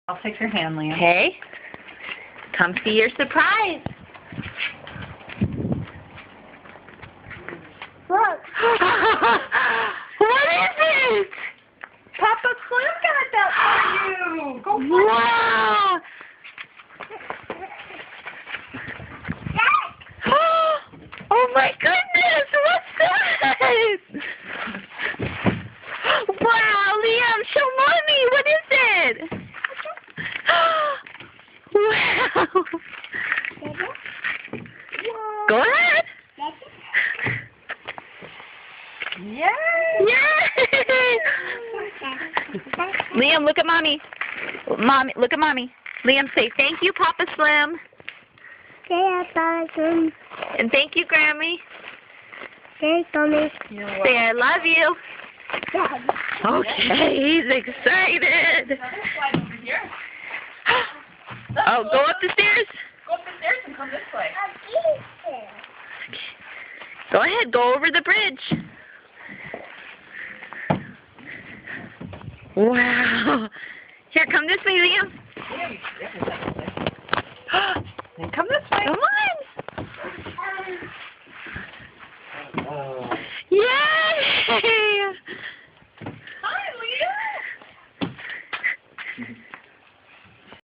I'll take your hand, Liam. Okay. Come see your surprise. Look. What is it? Papa Slim got that for you. Go for Wow. Oh my goodness, what's this? Wow, Liam, show mommy, what is it? Wow. Go ahead. Yay! Yay! Liam, look at mommy. Mommy, look at mommy. Liam, say thank you, Papa Slim. And thank you, Grammy. Say I love you. Okay, he's excited. Oh, go up the stairs. Go up the stairs and come this way. Go ahead, go over the bridge. Wow. Here, come this way, Liam. Then come this way. Come on.